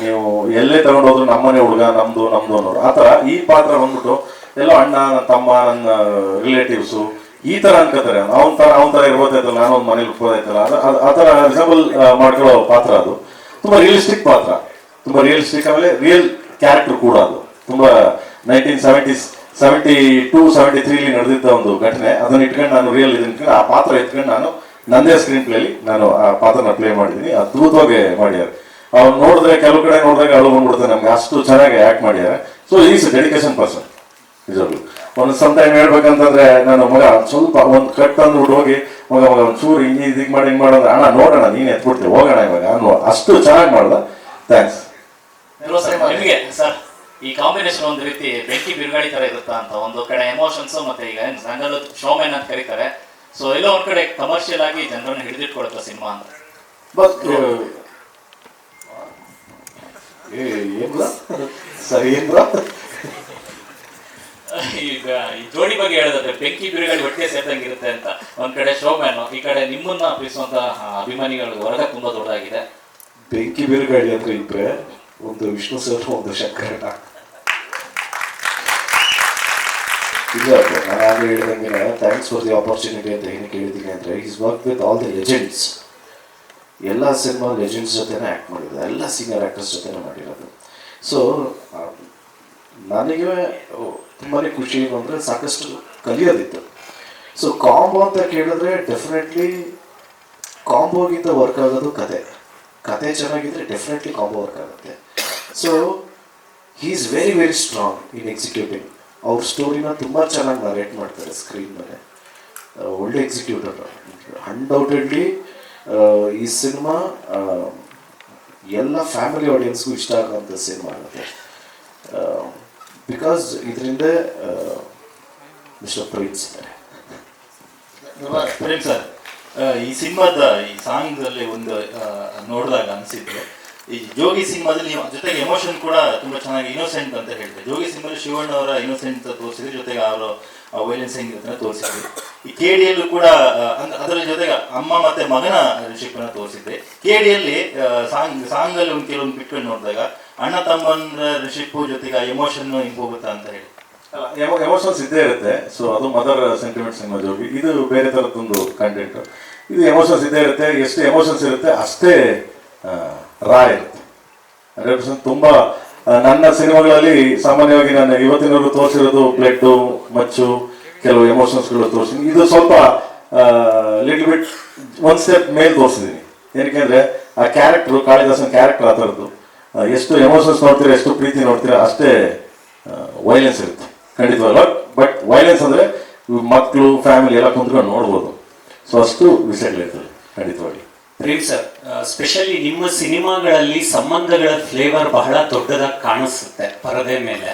ನೀವು ಎಲ್ಲೇ ತಗೊಂಡೋದ್ರು ನಮ್ಮನೆ ಹುಡುಗ ನಮ್ದು ಅನ್ನೋರು ಆ ಥರ. ಈ ಪಾತ್ರ ಬಂದ್ಬಿಟ್ಟು ಎಲ್ಲೋ ಅಣ್ಣ, ನನ್ನ ತಮ್ಮ, ನನ್ನ ರಿಲೇಟಿವ್ಸು ಈ ಥರ ಅನ್ಕೋತಾರೆ. ಅವನ ಥರ ಇರ್ಬೋದಾಯ್ತಲ್ಲ, ನಾನು ಒಂದು ಮನೇಲಿ ಉಟ್ಬೋದಾಯ್ತಲ್ಲ, ಆ ಥರ ರಿಸಬಲ್ ಮಾಡ್ಕೊಳ್ಳೋ ಪಾತ್ರ ಅದು. ತುಂಬ ರಿಯಲಿಸ್ಟಿಕ್ ಪಾತ್ರ, ತುಂಬ ರಿಯಲಿಸ್ಟಿಕ್. ಆಮೇಲೆ ರಿಯಲ್ ಕ್ಯಾರೆಕ್ಟರ್ ಕೂಡ ಅದು. ತುಂಬ 1972-73 ನಡೆದಿದ್ದ ಒಂದು ಘಟನೆ. ಅದನ್ನ ಇಟ್ಕೊಂಡು ನಾನು ರಿಯಲ್ ಇದನ್ನ ಆ ಪಾತ್ರ ಎತ್ಕೊಂಡು ನಾನು ನಂದೇ ಸ್ಕ್ರೀನ್ ಪ್ಲೇಲಿ ನಾನು ಆ ಪಾತ್ರನ ಪ್ಲೇ ಮಾಡಿದ್ದೀನಿ. ಅದ್ಭುತವಾಗಿ ಮಾಡ್ಯಾರ. ಅವ್ನು ನೋಡಿದ್ರೆ ಕೆಲವು ಕಡೆ ನೋಡಿದಾಗ ಅಳು ಬಂದ್ಬಿಡುತ್ತೆ ನಮ್ಗೆ, ಅಷ್ಟು ಚೆನ್ನಾಗಿ ಆ್ಯಕ್ಟ್ ಮಾಡ್ಯಾರ. ಸೊ ಈಸ್ ಡೆಡಿಕೇಶನ್ ಪರ್ಸನ್ ನಿಜವಾಗ್ಲು. ಒಂದು ಸಮ್ಟೈಮ್ ಹೇಳ್ಬೇಕಂತಂದ್ರೆ ನಾನು ಮಗ ಸ್ವಲ್ಪ ಒಂದು ಕಟ್ ತಂದು ಹೋಗಿ ಮಗ ಒಂಚೂರು ಹಿಂಗೆ ಮಾಡೋದ್ರೆ ಅಣ್ಣ ನೋಡೋಣ ನೀನು ಎತ್ಬಿಡ್ತೀವಿ ಹೋಗೋಣ ಇವಾಗ ಅನ್ನೋ ಅಷ್ಟು ಚೆನ್ನಾಗಿ ಮಾಡ್ದ. ಥ್ಯಾಂಕ್ಸ್. ನಿಮಗೆ ಸರ್ ಈ ಕಾಂಬಿನೇಷನ್ ಒಂದು ರೀತಿ ಬೆಂಕಿ ಬಿರುಗಾಳಿ ತರ ಇರುತ್ತಾ ಅಂತ. ಒಂದು ಕಡೆ ಎಮೋಷನ್ಸ್ ಮತ್ತೆ ಈಗ ಸಂಗಲ್ ಶೋಮೆನ್ ಅಂತ ಕರೀತಾರೆ. ಸೊ ಎಲ್ಲೋ ಒಂದ್ ಕಡೆ ಕಮರ್ಷಿಯಲ್ ಆಗಿ ಜನರನ್ನು ಹಿಡಿದಿಟ್ಕೊಳುತ್ತೆ ಸಿನಿಮಾ ಅಂತ. ಬಟ್ ಸರಿ ಈಗ ಈ ಜೋಡಿ ಬಗ್ಗೆ ಹೇಳೋದಾದ್ರೆ ಬೆಂಕಿ ಬಿರುಗಾಳಿ ಒಟ್ಟಿಗೆ ಸೇರ್ದಂಗಿರುತ್ತೆ ಅಂತ. ಒಂದ್ ಕಡೆ ಶೋಮ್ಯಾನ್, ಈ ಕಡೆ ನಿಮ್ಮನ್ನ ಪ್ರೀತಿಸುವಂತ ಅಭಿಮಾನಿಗಳು ಹೊರಗ ತುಂಬಾ ದೊಡ್ಡದಾಗಿದೆ. ಬೆಂಕಿ ಬಿರುಗಾಳಿ ಅಂದ್ರೆ ಇಬ್ಬರೇ, ಒಂದು ವಿಷ್ಣು ಸರ್, ಒಂದು ಶಂಕರಣ್ಣ. ಇಲ್ಲ, ನಾನು ಆಗಲೇ ಹೇಳಿದಂಗೆ ಥ್ಯಾಂಕ್ಸ್ ಫಾರ್ ದಿ ಆಪರ್ಚುನಿಟಿ ಅಂತ ಏನಕ್ಕೆ ಹೇಳಿದ್ದೀನಿ ಅಂದರೆ, is work with all the legends. ಎಲ್ಲ ಸಿನಿಮಾ ಲೆಜೆಂಡ್ಸ್ ಜೊತೆನೇ ಆ್ಯಕ್ಟ್ ಮಾಡಿರೋದು, ಎಲ್ಲ ಸೀನಿಯರ್ ಆ್ಯಕ್ಟರ್ಸ್ ಜೊತೆನೇ ಮಾಡಿರೋದು. ಸೊ ನನಗೆ ತುಂಬಾ ಖುಷಿ ಏನು ಅಂದರೆ ಸಾಕಷ್ಟು ಕಲಿಯೋದಿತ್ತು. ಸೊ ಕಾಂಬೋ ಅಂತ ಕೇಳಿದ್ರೆ ಡೆಫಿನೆಟ್ಲಿ ಕಾಂಬೋಗಿಂತ ವರ್ಕ್ ಆಗೋದು ಕತೆ ಚೆನ್ನಾಗಿದ್ರೆ ಡೆಫಿನೆಟ್ಲಿ ಕಾಂಬೋ ವರ್ಕ್ ಆಗುತ್ತೆ. So he is very very strong in executing. ಅವ್ರ ಸ್ಟೋರಿನ ತುಂಬ ಚೆನ್ನಾಗಿ ನರೇಟ್ ಮಾಡ್ತಾರೆ ಸ್ಕ್ರೀನ್ ಮೇಲೆ. ಒಳ್ಳೆ ಎಕ್ಸಿಕ್ಯೂಟರ್. ಅನ್ಡೌಟೆಡ್ಲಿ ಈ ಸಿನಿಮಾ ಎಲ್ಲ ಫ್ಯಾಮಿಲಿ ಆಡಿಯನ್ಸ್ಗೂ ಇಷ್ಟ ಆಗೋಂಥ ಸಿನಿಮಾ ಆಗುತ್ತೆ. ಬಿಕಾಸ್ ಇದರಿಂದ ಮಿಸ್ಟರ್ ಪ್ರೀತ್ಸ್ ಇದ್ದಾರೆ. ಪ್ರೇಮ್ ಸರ್, ಈ ಸಿನಿಮಾದ ಈ ಸಾಂಗ್ ಅಲ್ಲಿ ಒಂದು ನೋಡಿದಾಗ ಅನಿಸಿದ್ದು, ಈ ಜೋಗಿ ಸಿನಿಮಾದಲ್ಲಿ ನೀವು ಜೊತೆಗೆ ಎಮೋಷನ್ ಕೂಡ ತುಂಬಾ ಚೆನ್ನಾಗಿ ಇನ್ನೋಸೆಂಟ್ ಅಂತ ಹೇಳಿದ್ರೆ, ಜೋಗಿ ಸಿನಿಮಾದಲ್ಲಿ ಶಿವಣ್ಣ ಅವರ ಇನ್ನೋಸೆಂಟ್ ತೋರಿಸಿದ್ರೆ, ಜೊತೆಗೆ ಅವರು ವೈಲೆನ್ಸ್ ಹೆಂಗಿರುತ್ತೆ ತೋರಿಸಿದ್ವಿ. ಈ ಕೆಡಿಯಲ್ಲೂ ಕೂಡ ಅದರ ಜೊತೆಗೆ ಅಮ್ಮ ಮತ್ತೆ ಮಗನ ರಿಲೇಶನ್ಶಿಪ್ ಅನ್ನ ತೋರಿಸಿದ್ದೆ. ಕೆಡಿಯಲ್ಲಿ ಸಾಂಗ್ ಅಲ್ಲಿ ಒಂದು ಕೆಲವೊಂದು ಬಿಟ್ಕೊಂಡು ನೋಡಿದಾಗ ಅಣ್ಣ ತಮ್ಮನ ರಿಲೇಶನ್ಶಿಪ್ ಜೊತೆಗೆ ಎಮೋಷನ್ ಹಿಂಗ್ ಹೋಗುತ್ತಾ ಅಂತ ಹೇಳಿ. ಎಮೋಷನ್ಸ್ ಇದ್ದೇ ಇರುತ್ತೆ. ಸೊ ಅದು ಮದರ್ ಸೆಂಟಿಮೆಂಟ್ ಸಿನಿಮಾ ಜೋಗಿ. ಇದು ಬೇರೆ ಥರದ್ದೊಂದು ಕಂಟೆಂಟ್. ಇದು ಎಮೋಷನ್ಸ್ ಇದ್ದೇ ಇರುತ್ತೆ. ಎಷ್ಟು ಎಮೋಷನ್ಸ್ ಇರುತ್ತೆ ಅಷ್ಟೇ ರಾ ಇರುತ್ತೆ. 100% ತುಂಬ ನನ್ನ ಸಿನಿಮಾಗಳಲ್ಲಿ ಸಾಮಾನ್ಯವಾಗಿ ನಾನು ಇವತ್ತಿನವರೆಗೂ ತೋರಿಸಿರೋದು ಬ್ಲಡ್ಡು, ಮಚ್ಚು, ಕೆಲವು ಎಮೋಷನ್ಸ್ಗಳು ತೋರಿಸಿದ್ದೀನಿ. ಇದು ಸ್ವಲ್ಪ ಲಿಟಲ್ ಬಿಟ್ ಒಂದು ಸ್ಟೆಪ್ ಮೇಲೆ ತೋರಿಸಿದ್ದೀನಿ. ಏನಕ್ಕೆ ಅಂದರೆ ಆ ಕ್ಯಾರೆಕ್ಟ್ರು, ಕಾಳಿದಾಸನ ಕ್ಯಾರೆಕ್ಟರ್ ಆ ಥರದ್ದು. ಎಷ್ಟು ಎಮೋಷನ್ಸ್ ನೋಡ್ತೀರಾ, ಎಷ್ಟು ಪ್ರೀತಿ ನೋಡ್ತೀರಾ, ಅಷ್ಟೇ ವೈಲೆನ್ಸ್ ಇರುತ್ತೆ ಖಂಡಿತವಲ್ಲ. ಬಟ್ ವೈಲೆನ್ಸ್ ಅಂದರೆ ಮಕ್ಕಳು, ಫ್ಯಾಮಿಲಿ ಎಲ್ಲ ಕುಂತ್ಕೊಂಡು ನೋಡ್ಬೋದು. ಸೊ ಅಷ್ಟು ವಿಷಯಗಳಿರ್ತದೆ ಖಂಡಿತವಾಗಿ. ಪ್ರೇಮ್ ಸರ್, ಸ್ಪೆಷಲಿ ನಿಮ್ಮ ಸಿನಿಮಾಗಳಲ್ಲಿ ಸಂಬಂಧಗಳ ಫ್ಲೇವರ್ ಬಹಳ ದೊಡ್ಡದಾಗಿ ಕಾಣಿಸುತ್ತೆ ಪರದೆ ಮೇಲೆ.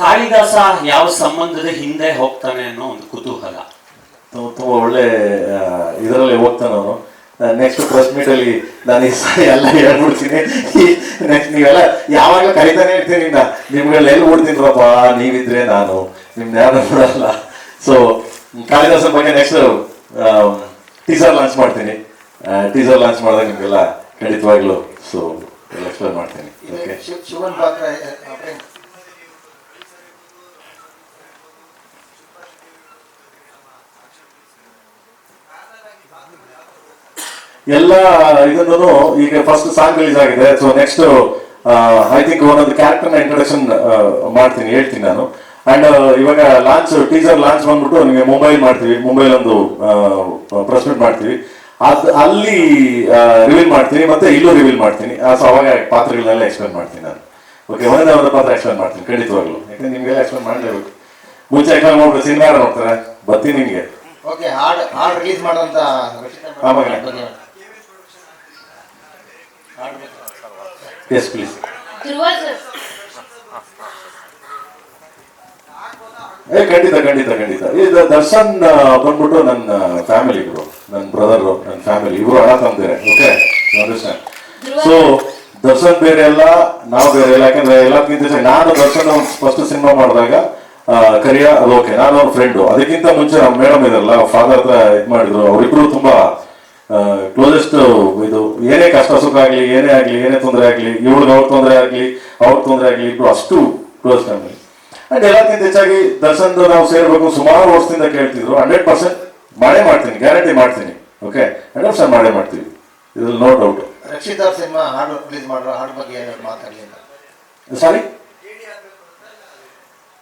ಕಾಳಿದಾಸ ಯಾವ ಸಂಬಂಧದ ಹಿಂದೆ ಹೋಗ್ತಾನೆ ಅನ್ನೋ ಒಂದು ಕುತೂಹಲ. ತುಂಬ ಒಳ್ಳೆ ಇದರಲ್ಲಿ ಹೋಗ್ತಾನೆ ಅವನು. ನೆಕ್ಸ್ಟ್ ಪ್ರೆಸ್ ಮೀಟಲ್ಲಿ ನಾನು ಎಲ್ಲ ಹೇಳ್ಬಿಡ್ತೀನಿ. ನೆಕ್ಸ್ಟ್ ನೀವೆಲ್ಲ ಯಾವಾಗ ಕರಿತಾನೆ ಇರ್ತೀನಿ, ನಿಮ್ಗೆಲ್ಲ ಎಲ್ಲಿ ಓಡ್ತೀನಿರಪ್ಪ, ನೀವಿದ್ರೆ ನಾನು ನಿಮ್ನ ಯಾರು ನೋಡಲ್ಲ. ಸೊ ಕಾಳಿದಾಸನ ಬಗ್ಗೆ ನೆಕ್ಸ್ಟ್ ಟೀಸರ್ ಲಾಂಚ್ ಮಾಡ್ತೀನಿ. ಟೀಸರ್ ಲಾಂಚ್ ಮಾಡಿದಾಗ ನಿಮಗೆಲ್ಲ ಖಂಡಿತವಾಗ್ಲೂ ಸೊ ಎಲ್ಲ ಎಕ್ಸ್ಪ್ಲೇನ್ ಮಾಡ್ತೀನಿ. ಓಕೆ, ಶಿವನ್ ಪಾತ್ರ ಎಲ್ಲ ಇದನ್ನು ಈಗ ಫಸ್ಟ್ ಸಾಂಗ್ ರಿಲೀಸ್ ಆಗಿದೆ. ಸೊ ನೆಕ್ಸ್ಟ್ ಐ ಥಿಂಕ್ ಒಂದೊಂದು ಕ್ಯಾರೆಕ್ಟರ್ನ ಇಂಟ್ರೊಡಕ್ಷನ್ ಮಾಡ್ತೀನಿ, ಹೇಳ್ತೀನಿ ನಾನು. ಅಂಡ್ ಇವಾಗ ಟೀಸರ್ ಲಾಂಚ್ ಬಂದ್ಬಿಟ್ಟು ನಿಮಗೆ ಮುಂಬೈಲಿ ಒಂದು ಪ್ರೆಸ್ ಮೀಟ್ ಮಾಡ್ತೀವಿ. ಅಲ್ಲಿ ರಿವೀಲ್ ಮಾಡ್ತೀನಿ, ಮತ್ತೆ ಇಲ್ಲೂ ರಿವೀಲ್ ಮಾಡ್ತೀನಿ. ಸೊ ಅವಾಗ ಪಾತ್ರಗಳನ್ನೆಲ್ಲ ಎಕ್ಸ್ಪ್ಲೇನ್ ಮಾಡ್ತೀನಿ ನಾನು. ಓಕೆ, ಒಂದೇ ಒಂದು ಪಾತ್ರ ಎಕ್ಸ್ಪ್ಲೇನ್ ಮಾಡ್ತೀನಿ ಖಂಡಿತವಾಗ್ಲು, ಯಾಕಂದ್ರೆ ನಿಮ್ಗೆಲ್ಲ ಎಕ್ಸ್ಪ್ಲೇನ್ ಮಾಡಲೇಬೇಕು. ಮುಂಚೆ ಎಕ್ಸ್ಪ್ಲೇನ್ ಮಾಡ್ಬಿಟ್ಟು ಸಿನಿಮಾ ನೋಡ್ತಾರೆ, ಬರ್ತೀನಿ ನಿಮಗೆ. ಓಕೆ, ಹಾಡು ರಿಲೀಸ್ ಮಾಡೋಂತ ಎಸ್ ಪ್ಲೀಸ್. ಖಂಡಿತ ಖಂಡಿತ ಖಂಡಿತ. ಇದು ದರ್ಶನ್ ಬಂದ್ಬಿಟ್ಟು ನನ್ನ ಫ್ಯಾಮಿಲಿ, ಇಬ್ರು ನನ್ನ ಬ್ರದರ್, ನನ್ನ ಫ್ಯಾಮಿಲಿ ಇಬ್ರು ಅಣ್ಣ ತಂದಿದ್ದಾರೆ. Okay, understand. ಸೊ ದರ್ಶನ್ ಬೇರೆ ಅಲ್ಲ, ನಾವು ಬೇರೆ ಇಲ್ಲ. ಯಾಕಂದ್ರೆ ಎಲ್ಲಕ್ಕಿಂತ ನಾನು ದರ್ಶನ್ ಫಸ್ಟ್ ಸಿನಿಮಾ ಮಾಡಿದಾಗ ಕರಿಯ ಅದು ಓಕೆ, ನಾನು ಅವ್ರ ಫ್ರೆಂಡು. ಅದಕ್ಕಿಂತ ಮುಂಚೆ ನಮ್ಮ ಮೇಡಮ್ ಇದಾರಲ್ಲ, ಫಾದರ್ ಹತ್ರ ಇದು ಮಾಡಿದ್ರು. ಅವರಿಬ್ರು ತುಂಬಾ ಕ್ಲೋಸೆಸ್ಟ್. ಇದು ಏನೇ ಕಷ್ಟ ಸುಖ ಆಗ್ಲಿ, ಏನೇ ಆಗ್ಲಿ, ಏನೇ ತೊಂದರೆ ಆಗ್ಲಿ, ಇವ್ರಿಗೆ ಅವ್ರ ತೊಂದರೆ ಆಗ್ಲಿ, ಅವ್ರ ತೊಂದರೆ ಆಗ್ಲಿ, ಇಬ್ರು ಅಷ್ಟು ಕ್ಲೋಸ್ ಫ್ಯಾಮಿಲಿ. ಅಂಡ್ ಎಲ್ಲಕ್ಕಿಂತ ಹೆಚ್ಚಾಗಿ ದರ್ಶನ್ ನಾವು ಸೇರ್ಬೇಕು ಸುಮಾರು ವರ್ಷದಿಂದ ಕೇಳ್ತಿದ್ರು. 100% ಮಾಡೇ ಮಾಡ್ತೀನಿ, ಗ್ಯಾರಂಟಿ ಮಾಡ್ತೀನಿ. ಓಕೆ, 100% ಮಾಡೇ ಮಾಡ್ತೀವಿ, ಇದ್ರಲ್ಲಿ ನೋ ಡೌಟ್. ರಕ್ಷಿತ್ ಅವ್ರ ಸಿನಿಮಾ ಹಾಡು ರಿಲೀಸ್ ಮಾಡೋ ಹಾಡು ಬಗ್ಗೆ ಏನಾದ್ರು ಮಾತಾಡಲಿಲ್ಲ? ಸಾರಿ,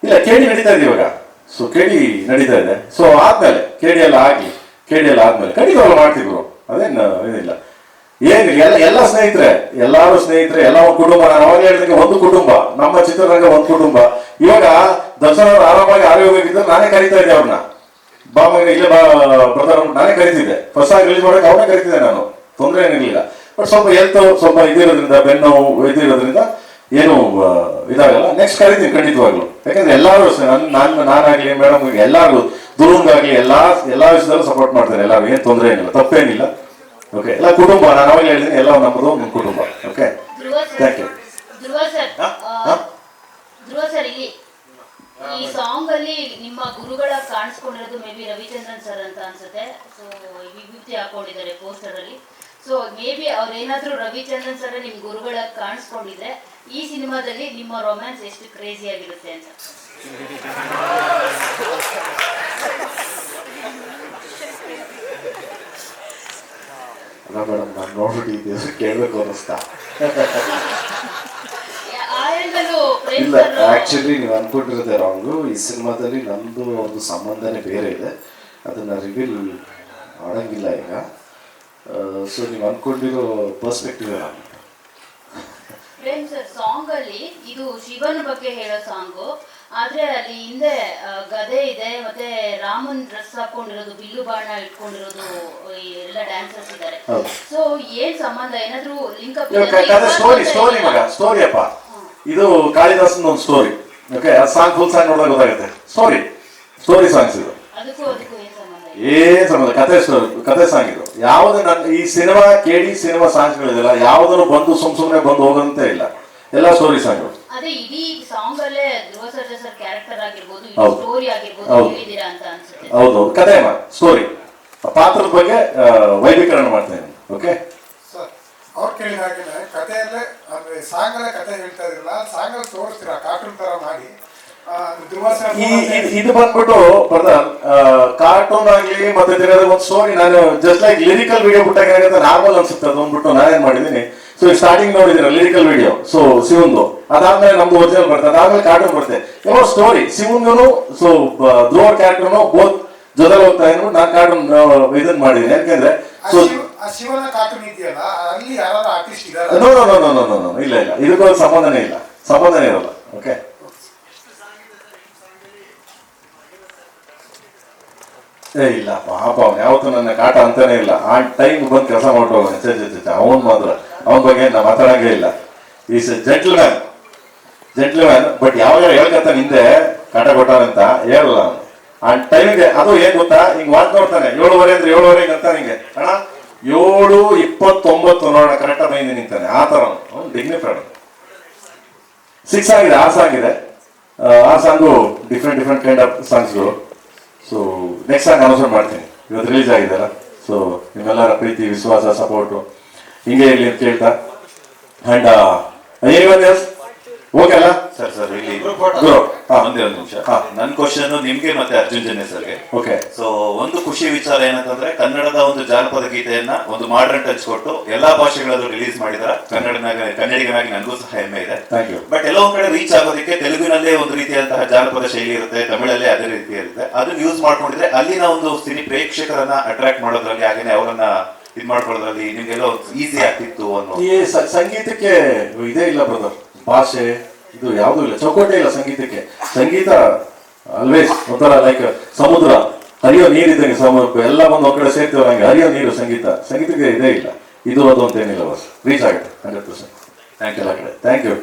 ಇಲ್ಲ, ಕೇಳಿ ನಡೀತಾ ಇದೆ ಇವಾಗ. ಸೊ ಕೇಳಿ ನಡೀತಾ ಇದೆ. ಸೊ ಆದ್ಮೇಲೆ ಕೇಳಿ ಎಲ್ಲ ಆದ್ಮೇಲೆ ಖಂಡಿತವಾಗ್ಲೂ ಮಾಡ್ತಿದ್ರು, ಅದೇನು ಏನಿಲ್ಲ. ಏನಿಲ್ಲ, ಎಲ್ಲ ಸ್ನೇಹಿತರೆ, ಎಲ್ಲಾರು ಸ್ನೇಹಿತರೆ, ಎಲ್ಲ ಒಂದು ಕುಟುಂಬ. ನಾನು ಅವಾಗ ಹೇಳಿದಂಗೆ ಒಂದು ಕುಟುಂಬ, ನಮ್ಮ ಚಿತ್ರರಂಗ ಒಂದು ಕುಟುಂಬ. ಇವಾಗ ದರ್ಶನ್ ಅವರು ಆರಾಮಾಗಿ ಆರೋಗ್ಯವಾಗಿದ್ದರೆ ನಾನೇ ಕರಿತಾ ಇದ್ದೆ ಅವ್ರನ್ನ. ಬಾ ಮಗ ಇಲ್ಲೇ ಬಾ ಬ್ರದರ್, ನಾನೇ ಕರಿತಿದ್ದೆ. ಫಸ್ಟ್ ಆಗಿ ರಿಲೀಸ್ ಮಾಡೋಕೆ ಅವ್ರನ್ನೇ ಕರಿತಿದ್ದೆ ನಾನು, ತೊಂದರೆ ಏನಿರಲಿಲ್ಲ. ಬಟ್ ಸ್ವಲ್ಪ ಹೆಲ್ತ್ ಸ್ವಲ್ಪ ಇದಿರೋದ್ರಿಂದ, ಬೆನ್ನು ಇದಿರೋದ್ರಿಂದ ಏನು ಇದಾಗಲ್ಲ. ನೆಕ್ಸ್ಟ್ ಕರಿತೀನಿ ಖಂಡಿತವಾಗ್ಲು. ಯಾಕಂದ್ರೆ ಎಲ್ಲರೂ ನಾನಾಗ್ಲಿ, ಮೇಡಮ್ ಎಲ್ಲಾರು, ದುರುಂಗಾಗ್ಲಿ, ಎಲ್ಲಾ ವಿಷಯದಲ್ಲೂ ಸಪೋರ್ಟ್ ಮಾಡ್ತಾರೆ. ಎಲ್ಲರೂ ಏನು ತೊಂದರೆ ಏನಿಲ್ಲ, ತಪ್ಪೇನಿಲ್ಲ. ಓಕೆ, ಎಲ್ಲ ಕುಟುಂಬ. ನಾನು ಅವಾಗ ಹೇಳಿದ್ದೀನಿ, ಎಲ್ಲ ನಮ್ಮದು ಒಂದು ಕುಟುಂಬ. Okay, thank you. Dhruva sir, ಇಲ್ಲಿ ಈ ಸಾಂಗ್ ಅಲ್ಲಿ ನಿಮ್ಮ ಗುರುಗಳ ಕಾಣಿಸ್ಕೊಂಡಿರೋದು ಮೇ ಬಿ ರವಿಚಂದ್ರನ್ ಸರ್ ಅಂತ ಅನ್ಸುತ್ತೆ. ಸೊ ವಿಭೂತಿ ಹಾಕೊಂಡಿದ್ದಾರೆ ಪೋಸ್ಟರ್ ಅಲ್ಲಿ. ಸೊ ಮೇ ಬಿ ಅವ್ರೇನಾದ್ರೂ ರವಿಚಂದ್ರನ್ ಸರ್ ನಿಮ್ ಗುರುಗಳ ಕಾಣಿಸ್ಕೊಂಡಿದ್ರೆ ಈ ಸಿನಿಮಾದಲ್ಲಿ ನಿಮ್ಮ ರೊಮ್ಯಾನ್ಸ್ ಎಷ್ಟು ಕ್ರೇಜಿ ಆಗಿರುತ್ತೆ ಅಂತ. ಅಲ್ಲ ಮೇಡಮ್, ನಾನು ನೋಡ್ಬಿಟ್ಟು ಕೇಳಬೇಕು ಅನ್ನಿಸ್ತಾ. ಇಲ್ಲ, ಆಕ್ಚುಲಿ ನೀವು ಅನ್ಕೊಂಡಿರೋದೇ ರಾಂಗು. ಈ ಸಿನಿಮಾದಲ್ಲಿ ನಂದು ಒಂದು ಸಂಬಂಧನೇ ಬೇರೆ ಇದೆ, ಅದನ್ನ ರಿವೀಲ್ ಮಾಡಂಗಿಲ್ಲ ಈಗ. ಸೊ ನೀವು ಅನ್ಕೊಂಡಿರೋ ಪರ್ಸ್ಪೆಕ್ಟಿವ್ ಪ್ರೇಮ್ ಸರ್, ಸಾಂಗ್ ಅಲ್ಲಿ ಇದು ಶಿವನ ಬಗ್ಗೆ ಹೇಳೋ ಸಾಂಗು, ಆದ್ರೆ ಅಲ್ಲಿ ಹಿಂದೆ ಗದೆ ಇದೆ, ಮತ್ತೆ ರಾಮನ್ ಡ್ರೆಸ್ ಹಾಕೊಂಡಿರೋದು, ಬಿಲ್ಲು ಬಾಣ ಇಟ್ಕೊಂಡಿರೋದು ಎಲ್ಲ ಡ್ಯಾನ್ಸರ್ಸ್ ಇದ್ದಾರೆ. ಸೊ ಏನ್ ಸಂಬಂಧ, ಏನಾದ್ರು ಲಿಂಕ್ ಅಪ್? ಸ್ಟೋರಿ ಅಪ್ಪ, ಇದು ಕಾಳಿದಾಸನ ಒಂದು ಸ್ಟೋರಿ. ಓಕೆ, ಆ ಸಾಂಗ್ ಫುಲ್ ಸಾಂಗ್ ನೋಡಿದಾಗ ಗೊತ್ತಾಗುತ್ತೆ. ಸ್ಟೋರಿ ಸಾಂಗ್ಸ್ ಇದು. ಏನ್ ಸಂಬಂಧ? ಕತೆ ಸಾಂಗ್ ಇದು. ಯಾವ್ದು ನನ್ನ ಈ ಸಿನಿಮಾ ಕೇಳಿ ಸಿನಿಮಾ ಸಾಂಗ್ಸ್ಗಳಿದೆಲ್ಲ ಯಾವ್ದನ್ನು ಬಂದು ಸುಮ್ನೆ ಬಂದು ಹೋಗಂತೆ ಇಲ್ಲ, ಎಲ್ಲ ಸ್ಟೋರಿ ಸಾಂಗ್ಗಳು. ಅದೇ ಇಡೀ ಸಾಂಗ್ ಅಲ್ಲೇ ಧ್ರುವ ಸರ್ಜಾ ಸರ್ ಕ್ಯಾರೆಕ್ಟರ್ ಆಗಿರ್ಬೋದು, ಸ್ಟೋರಿ ಆಗಿರ್ಬೋದು ಹೇಳಿದೀರಾ ಅಂತ ಅನ್ಸುತ್ತೆ. ಹೌದು, ಕತೆ ಸ್ಟೋರಿ, ಪಾತ್ರದ ಬಗ್ಗೆ ವೈಭೀಕರಣ ಮಾಡ್ತೇನೆ. ಓಕೆ ಸರ್, ಅವ್ರು ಕೇಳಿದ ಹಾಗೆ ಕಥೆಯಲ್ಲೇ ಅಂದ್ರೆ ಸಾಂಗಲ್ಲೇ ಕತೆ ಹೇಳ್ತಾ ಇದ್ರಲ್ಲ, ಸಾಂಗಲ್ಲಿ ತೋರಿಸ್ತೀರಾ ಕಾರ್ಟೂನ್ ತರ ಮಾಡಿ? ಇದು ಬಂದ್ಬಿಟ್ಟು ಬ್ರದರ್, ಕಾರ್ಟೂನ್ ಆಗ್ಲಿ ಮತ್ತೆ ಒಂದು ಸ್ಟೋರಿ. ನಾನು ಜಸ್ಟ್ ಲೈಕ್ ಲಿರಿಕಲ್ ವಿಡಿಯೋ ಬಿಟ್ಟಾಗ ನಾರ್ಮಲ್ ಅನ್ಸುತ್ತೆ ಅದು ಅಂದ್ಬಿಟ್ಟು ನಾನೇನ್ ಮಾಡಿದೀನಿ. ಸೊ ಸ್ಟಾರ್ಟಿಂಗ್ ನೋಡಿದಿರ ಲಿರಿಕಲ್ ವಿಡಿಯೋ, ಸೊ ಶಿವಂದು, ಅದಾದ್ಮೇಲೆ ನಮ್ದು ಒರಿಜಿನಲ್ ಬರ್ತದೆ, ಅದಾದ್ಮೇಲೆ ಕಾರ್ಟೂನ್ ಬರುತ್ತೆ. ಯಾವ ಸ್ಟೋರಿ ಶಿವಂದು, ಸೊ ಧ್ರುವ ಕ್ಯಾರೆಕ್ಟರ್ ಬೋತ್ ಜೊತೆಲಿ ಹೋಗ್ತಾ ಇದ್ಬಿಟ್ಟು ನಾನು ಕಾರ್ಟೂನ್ ಇದನ್ನ ಮಾಡಿದೀನಿ. ಯಾಕೆಂದ್ರೆ ಶಿವನ ಕಾರ್ಟೂನ್ ಇದೆಯಲ್ಲ, ಅಲ್ಲಿ ಯಾರು ಆರ್ಟಿಸ್ಟ್ ಇದ್ದಾರೆ? ನೋ, ಇಲ್ಲ, ಇದಕ್ಕೊಂದು ಸಂಬಂಧನೇ ಇರಲ್ಲ. ಓಕೆ, ಇಲ್ಲ ಪಾಪ, ಅವ್ನು ಯಾವತ್ತೂ ನನ್ನ ಕಾಟ ಅಂತಾನೆ ಇಲ್ಲ. ಆ ಟೈಮ್ ಬಂದು ಕೆಲಸ ಮಾಡ್ಕೋತಾನೆ. ಅವನ್ ಮಾತ್ರ ಅವನ ಬಗ್ಗೆ ನಾ ಮಾತಾಡಂಗೇ ಇಲ್ಲ. Is A gentleman. ಬಟ್ ಯಾವಾಗ ಹೇಳ್ಕತ್ತಾನೆ ಹಿಂದೆ ಕಾಟ ಕೊಟ್ಟಾನಂತ ಹೇಳಲ್ಲ ಅವನು. ಆ ಟೈಮ್ಗೆ ಅದು ಏನ್ ಗೊತ್ತಾ, ಹಿಂಗ್ ಮಾತು ನೋಡ್ತಾನೆ, 7:30 ಅಂದ್ರೆ 7:30 ಅಂತ ಹಿಂಗೆ, ಅಣ್ಣ 7:29 ನೋಡೋಣ ಕರೆಕ್ಟ್ ಬಂದು ನಿಂತಾನೆ. ಆ ತರ ಅವ್ನು ಡಿಗ್ನಿಫೈಡ್. 6 ಆಗಿದೆ, ಆ ಸಾಂಗ್ ಇದೆ. ಆ ಸಾಂಗು ಡಿಫ್ರೆಂಟ್ ಕೈಂಡ್ ಆಫ್ ಸಾಂಗ್ಸ್ಗಳು. ಸೊ ನೆಕ್ಸ್ಟ್ ಸಾಂಗ್ ಅನೌನ್ಸ್ ಮಾಡ್ತೀನಿ, ಇವತ್ತು ರಿಲೀಸ್ ಆಗಿದೆಲ್ಲ. ಸೊ ನಿಮ್ಮೆಲ್ಲರ ಪ್ರೀತಿ, ವಿಶ್ವಾಸ, ಸಪೋರ್ಟು ಹಿಂಗೆ ಇರಲಿ ಅಂತ ಕೇಳ್ತಾ. ಅಂಡ್ ಎನಿವನ್ ಎಲ್ಸ್ ಓಕೆ ಅಲ್ಲ ಸರ್ ಇಲ್ಲಿ ಗುರು ಒಂದೇ ಒಂದು ನಿಮಿಷ. ನನ್ನ ಕ್ವಶನ್ ನಿಮ್ಗೆ ಮತ್ತೆ ಅರ್ಜುನ್ ಜನ್ಯ ಸರ್ಗೆ. ಓಕೆ. ಸೊ ಒಂದು ಖುಷಿ ವಿಚಾರ ಏನಂತಂದ್ರೆ ಕನ್ನಡದ ಒಂದು ಜಾನಪದ ಗೀತೆಯನ್ನ ಒಂದು ಮಾಡರ್ನ್ ಟಚ್ ಕೊಟ್ಟು ಎಲ್ಲಾ ಭಾಷೆಗಳಲ್ಲೂ ರಿಲೀಸ್ ಮಾಡಿದಾರೆ. ಕನ್ನಡಿಗನಾಗಿ ನನಗೂ ಸಹ ಹೆಮ್ಮೆ ಇದೆ. ಬಟ್ ಎಲ್ಲ ಒಂದ್ ಕಡೆ ರೀಚ್ ಆಗೋದಕ್ಕೆ ತೆಲುಗಿನಲ್ಲೇ ಒಂದು ರೀತಿಯಂತಹ ಜಾನಪದ ಶೈಲಿ ಇರುತ್ತೆ, ತಮಿಳಲ್ಲೇ ಅದೇ ರೀತಿ ಇರುತ್ತೆ. ಅದನ್ನ ಯೂಸ್ ಮಾಡ್ಕೊಂಡಿದ್ರೆ ಅಲ್ಲಿನ ಒಂದು ಸಿನಿ ಪ್ರೇಕ್ಷಕರನ್ನ ಅಟ್ರಾಕ್ಟ್ ಮಾಡೋದ್ರಲ್ಲಿ ಹಾಗೇನೆ ಅವರನ್ನ ಇದ್ ಮಾಡ್ಕೊಳ್ಳೋದ್ರಲ್ಲಿ ನಿಮ್ಗೆಲ್ಲ ಈಸಿ ಆಗ್ತಿತ್ತು ಅನ್ನೋ. ಈ ಸಂಗೀತಕ್ಕೆ ಇದೇ ಇಲ್ಲ ಬ್ರದರ್, ಭಾಷೆ ಇದು ಯಾವುದೂ ಇಲ್ಲ, ಚೌಕಟ್ಟೆ ಇಲ್ಲ ಸಂಗೀತಕ್ಕೆ. ಸಂಗೀತ ಆಲ್ವೇಸ್ ಒಂಥರ ಲೈಕ್ ಸಮುದ್ರ, ಹರಿಯೋ ನೀರಿದ್ದಂಗೆ. ಎಲ್ಲ ಬಂದು ಒಂದ್ ಕಡೆ ಸೇರ್ತೀವಲ್ಲ ಹಂಗೆ ಹರಿಯೋ ನೀರು ಸಂಗೀತಕ್ಕೆ ಇದೇ ಇಲ್ಲ. ಇದು ಅದು ಅಂತ ಏನಿಲ್ಲ ಬಸ್, ರೀಚ್ ಆಗುತ್ತೆ 100%. ಥ್ಯಾಂಕ್ ಯು ಎಲ್ಲ ಕಡೆ. Thank you.